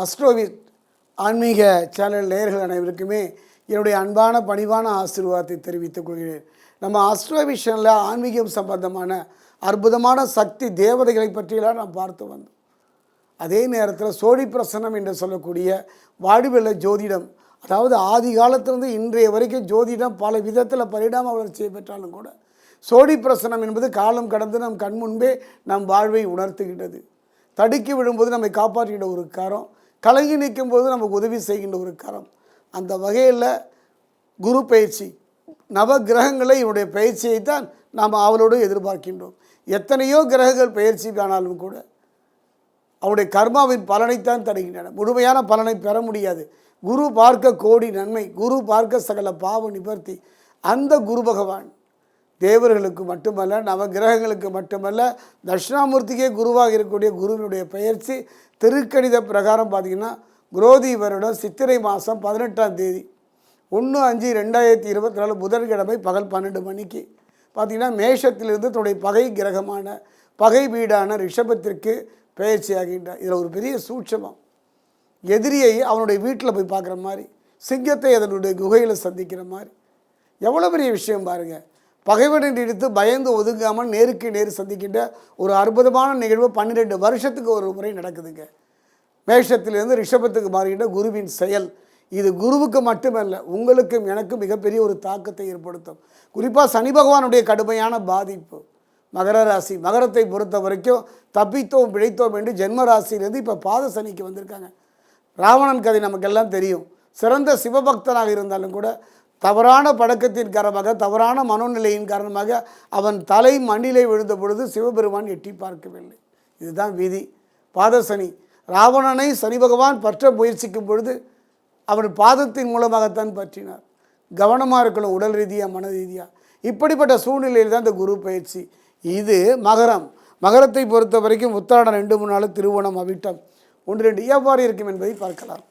அஸ்ட்ரோவித் ஆன்மீக சேனல் நேயர்கள் அனைவருக்குமே என்னுடைய அன்பான பணிவான ஆசீர்வாதத்தை தெரிவித்துக் கொள்கிறேன். நம்ம அஸ்ட்ரோவிஷனில் ஆன்மீகம் சம்பந்தமான அற்புதமான சக்தி தேவதைகளை பற்றியெல்லாம் நாம் பார்த்து வந்தோம். அதே நேரத்தில் சோழி பிரசனம் என்று சொல்லக்கூடிய வாழ்வியல் ஜோதிடம், அதாவது ஆதி காலத்திலிருந்து இன்றைய வரைக்கும் ஜோதிடம் பல விதத்தில் பரிணாம வளர்ச்சியை பெற்றாலும் கூட சோழி பிரசனம் என்பது காலம் கடந்து நம் கண் முன்பே நம் வாழ்வை உணர்த்துகின்றது. தடுக்கி விடும்போது நம்மை காப்பாற்றுகின்ற ஒரு கரம், கலங்கி நிற்கும் போது நமக்கு உதவி செய்கின்ற ஒரு கரம். அந்த வகையில் குரு பயிற்சி, நவ கிரகங்களை இவருடைய பயிற்சியை தான் நாம் அவளோடு எதிர்பார்க்கின்றோம். எத்தனையோ கிரகங்கள் பயிற்சி ஆனாலும் கூட அவருடைய கர்மாவின் பலனைத்தான் தருகின்றன. முழுமையான பலனை பெற முடியாது. குரு பார்க்க கோடி நன்மை, குரு பார்க்க சகல பாவ நிவர்த்தி. அந்த குரு பகவான் தேவர்களுக்கு மட்டுமல்ல, நவ கிரகங்களுக்கு மட்டுமல்ல, தட்சிணாமூர்த்திக்கே குருவாக இருக்கக்கூடிய குருவினுடைய பயிற்சி திருக்கணித பிரகாரம் பார்த்திங்கன்னா குரோதி வருடம் சித்திரை மாதம் 18ஆம் தேதி 1/5/2024 புதன்கிழமை பகல் 12 மணிக்கு பார்த்திங்கன்னா மேஷத்திலிருந்து தன்னுடைய பகை கிரகமான பகை வீடான ரிஷபத்திற்கு பயிற்சி ஆகின்றார். இதில் ஒரு பெரிய சூட்சமம், எதிரியை அவனுடைய வீட்டில் போய் பார்க்குற மாதிரி, சிங்கத்தை அதனுடைய குகையில் சந்திக்கிற மாதிரி. எவ்வளோ பெரிய விஷயம் பாருங்கள். பகைவனை எடுத்து பயந்து ஒதுங்காமல் நேருக்கு நேர் சந்திக்கின்ற ஒரு அற்புதமான நிகழ்வு 12 வருஷத்துக்கு ஒரு முறை நடக்குதுங்க. மேஷத்திலிருந்து ரிஷபத்துக்கு மாறுகின்ற குருவின் செயல் இது குருவுக்கு மட்டுமல்ல, உங்களுக்கும் எனக்கும் மிகப்பெரிய ஒரு தாக்கத்தை ஏற்படுத்தும். குறிப்பாக சனி பகவானுடைய கடுமையான பாதிப்பு மகர ராசி, மகரத்தை பொறுத்த வரைக்கும் தப்பித்தோம் பிழைத்தோம் என்று ஜென்ம ராசியிலேருந்து இப்போ பாத சனிக்கு வந்திருக்காங்க. ராவணன் கதை நமக்கெல்லாம் தெரியும். சிறந்த சிவபக்தனாக இருந்தாலும் கூட தவறான பழக்கத்தின் காரணமாக, தவறான மனோநிலையின் காரணமாக அவன் தலை மண்ணிலே விழுந்த பொழுது சிவபெருமான் எட்டி பார்க்கவில்லை. இதுதான் விதி. பாதசனி ராவணனை சனி பகவான் பற்ற முயற்சிக்கும் பொழுது அவன் பாதத்தின் மூலமாகத்தான் பற்றினார். கவனமாக இருக்கணும், உடல் ரீதியாக மன ரீதியாக. இப்படிப்பட்ட சூழ்நிலையில் தான் இந்த குரு பயிற்சி. இது மகரம். மகரத்தை பொறுத்த வரைக்கும் உத்திராடம் 2-3 நாள், திருவோணம் அவிட்டம் 1-2 எவ்வாறு இருக்கும் என்பதை பார்க்கலாம்.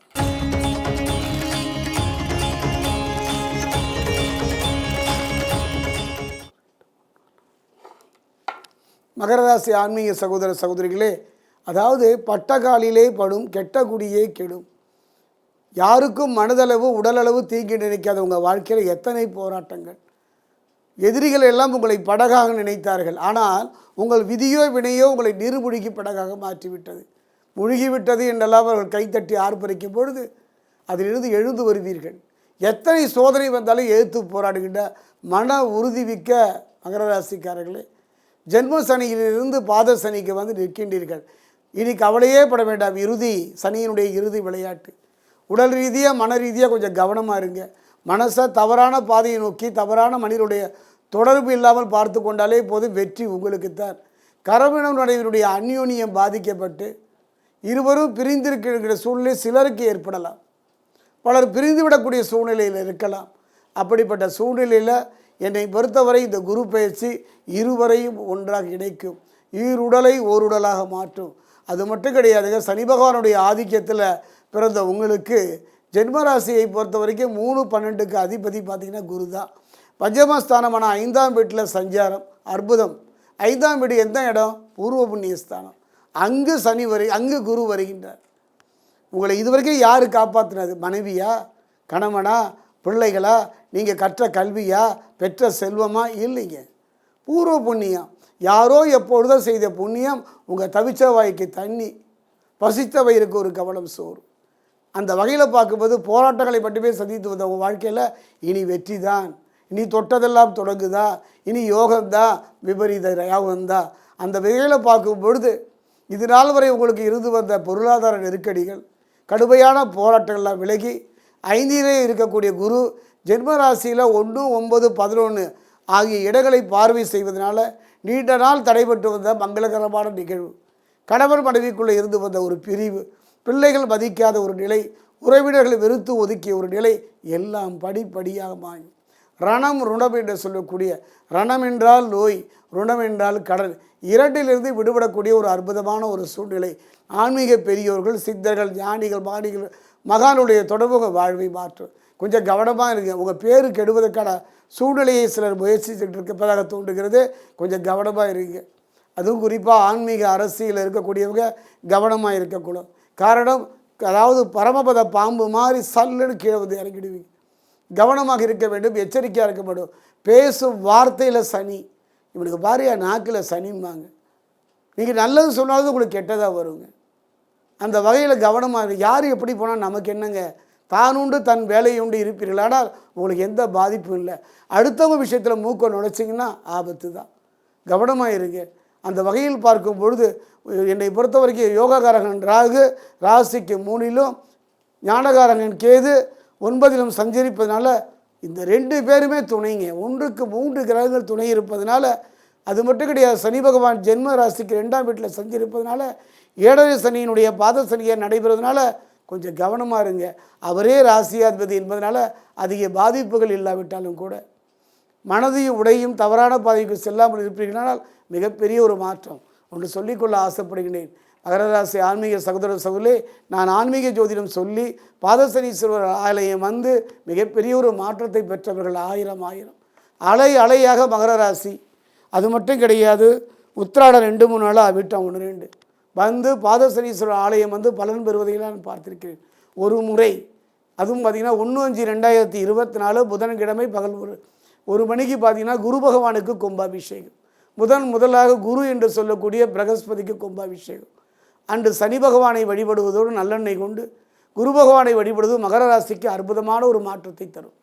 மகர ராசி ஆன்மீக சகோதர சகோதரிகளே, அதாவது பட்டகாலிலே படும் கெட்ட குடியே கெடும். யாருக்கும் மனதளவு உடலளவு தீங்கி நினைக்காத உங்கள் வாழ்க்கையில் எத்தனை போராட்டங்கள். எதிரிகள் எல்லாம் உங்களை படகாக நினைத்தார்கள். ஆனால் உங்கள் விதியோ வினையோ உங்களை நீர்முழுகி படகாக மாற்றிவிட்டது. முழுகிவிட்டது என்றெல்லாம் அவர்கள் கைத்தட்டி ஆர்ப்பரிக்கும் பொழுது அதிலிருந்து எழுந்து வருவீர்கள். எத்தனை சோதனை வந்தாலும் எதிர்த்து போராடுகின்ற மன உறுதிமிக்க மகர ராசிக்காரர்களே, ஜென்ம சனியிலிருந்து பாத சனிக்கு வந்து நிற்கின்றீர்கள். இனி கவலையே பட வேண்டாம். இறுதி சனியினுடைய இறுதி விளையாட்டு. உடல் ரீதியாக மன ரீதியாக கொஞ்சம் கவனமாக இருங்க. மனசை தவறான பாதையை நோக்கி தவறான மனிதனுடைய தொடர்பு இல்லாமல் பார்த்து கொண்டாலே போதும், வெற்றி உங்களுக்குத்தான். கரவினருடைய அந்யோன்யம் பாதிக்கப்பட்டு இருவரும் பிரிந்திருக்கிற சூழ்நிலை சிலருக்கு ஏற்படலாம். பலர் பிரிந்துவிடக்கூடிய சூழ்நிலையில் இருக்கலாம். அப்படிப்பட்ட சூழ்நிலையில் என்னை பொறுத்தவரை இந்த குரு பயிற்சி இருவரையும் ஒன்றாக இணைக்கும், ஈருடலை ஓருடலாக மாற்றும். அது மட்டும் கிடையாதுங்க. சனி பகவானுடைய ஆதிக்கத்தில் பிறந்த உங்களுக்கு ஜென்மராசியை பொறுத்த வரைக்கும் 3-12க்கு அதிபதி பார்த்திங்கன்னா குரு தான். பஞ்சமஸ்தானமான 5ஆம் வீட்டில் சஞ்சாரம் அற்புதம். 5ஆம் வீடு எந்த இடம்? பூர்வ புண்ணியஸ்தானம். அங்கு சனி அங்கு குரு வருகின்றார். உங்களை இதுவரைக்கும் யார் காப்பாற்றினது? மனைவியா, கணவனா, பிள்ளைகளா, நீங்கள் கற்ற கல்வியா, பெற்ற செல்வமா? இல்லைங்க. பூர்வ புண்ணியம். யாரோ எப்பொழுதோ செய்த புண்ணியம் உங்கள் தவிச்ச வாய்க்கு தண்ணி, பசித்த வயிறுக்கு ஒரு கவலம் சோறு. அந்த வகையில் பார்க்கும்போது போராட்டங்களை மட்டுமே சந்தித்து வந்த உங்கள் வாழ்க்கையில் இனி வெற்றி தான். இனி தொட்டதெல்லாம் தொடங்குதா, இனி யோகம்தான், விபரீத யாகம்தான். அந்த வகையில் பார்க்கும் பொழுது இது நாள் வரை உங்களுக்கு இருந்து வந்த பொருளாதார நெருக்கடிகள், கடுமையான போராட்டங்கள்லாம் விலகி 5லே இருக்கக்கூடிய குரு ஜென்மராசியில் 1, 9, 11 ஆகிய இடங்களை பார்வை செய்வதனால நீண்ட நாள் தடைபட்டு வந்த மங்களகரமான நிகழ்வு, கணவன் மனைவிக்குள்ளே இருந்து வந்த ஒரு பிரிவு, பிள்ளைகள் மதிக்காத ஒரு நிலை, உறவினர்களை வெறுத்து ஒதுக்கிய ஒரு நிலை எல்லாம் படிப்படியாக மாறி ரணம் ருணம் என்று சொல்லக்கூடிய, ரணம் என்றால் நோய், ருணம் என்றால் கடன், இரண்டிலிருந்து விடுபடக்கூடிய ஒரு அற்புதமான ஒரு சூழ்நிலை. ஆன்மீக பெரியோர்கள், சித்தர்கள், ஞானிகள், மாணிகள், மகானுடைய தொடர்பு வாழ்வை மாற்றும். கொஞ்சம் கவனமாக இருங்க. உங்கள் பேரு கெடுவதற்கான சூழ்நிலையை சிலர் முயற்சிச்சுட்டு இருப்பதாக தோன்றுகிறது. கொஞ்சம் கவனமாக இருங்க. அதுவும் குறிப்பாக ஆன்மீக அரசியல் இருக்கக்கூடியவங்க கவனமாக இருக்கக்கூடும். காரணம், அதாவது பரமபத பாம்பு மாதிரி சல்லுன்னு கீழே வந்து இறங்கிடுவீங்க. கவனமாக இருக்க வேண்டும், எச்சரிக்கையாக இருக்க வேண்டும். பேசும் வார்த்தையில் சனி. இவனுக்கு பாரியா நாக்கில் சனிம்பாங்க. நீங்கள் நல்லது சொன்னாலும் உங்களுக்கு கெட்டதாக வருங்க. அந்த வகையில் கவனமாக யார் எப்படி போனால் நமக்கு என்னங்க, தானுண்டு தன் வேலையுண்டு இருப்பீர்கள். ஆனால் உங்களுக்கு எந்த பாதிப்பும் இல்லை. அடுத்தவங்க விஷயத்தில் மூக்க நுழைச்சிங்கன்னா ஆபத்து தான். கவனமாக இருங்க. அந்த வகையில் பார்க்கும் பொழுது என்னை பொறுத்த வரைக்கும் யோகாகாரகன் ராகு ராசிக்கு 3லும் ஞானகாரகன் கேது 9லும் சஞ்சரிப்பதனால இந்த 2 பேருமே துணைங்க. 1க்கு 3 கிரகங்கள் துணை இருப்பதனால அது மட்டும் கிடையாது. சனி பகவான் ஜென்ம ராசிக்கு 2ஆம் வீட்டில் சஞ்சரிப்பதனால 7ரை சனியினுடைய பாத சனியை நடைபெறுவதனால கொஞ்சம் கவனமாக இருங்க. அவரே ராசியாதிபதி என்பதனால அதிக பாதிப்புகள் இல்லாவிட்டாலும் கூட மனதையும் உடையும் தவறான பாதைக்கு செல்லாமல் இருப்பீர்களானால் மிகப்பெரிய ஒரு மாற்றம் ஒன்று சொல்லிக்கொள்ள ஆசைப்படுகிறேன். மகர ராசி ஆன்மீக சகோதர சகோதரே, நான் ஆன்மீக ஜோதிடம் சொல்லி பாதசனீஸ்வரர் ஆலயம் வந்து மிகப்பெரிய ஒரு மாற்றத்தை பெற்றவர்கள் ஆயிரம் அலை அலையாக மகர ராசி. அது மட்டும் கிடையாது, உத்திராடம் 2-3 நாளாக விட்டோம் 1-2 வந்து பாதசனீஸ்வரர் ஆலயம் வந்து பலன் பெறுவதை நான் பார்த்திருக்கிறேன். ஒரு முறை அதுவும் பார்த்திங்கன்னா 1-5-2024 புதன்கிழமை பகல் 1 மணிக்கு பார்த்திங்கன்னா குரு பகவானுக்கு கும்பாபிஷேகம். முதலாக குரு என்று சொல்லக்கூடிய பிரகஸ்பதிக்கு கும்பாபிஷேகம். அன்று சனி பகவானை வழிபடுவதோடு நல்லெண்ணெய் கொண்டு குரு பகவானை வழிபடுவது மகர ராசிக்கு அற்புதமான ஒரு மாற்றத்தை தரும்.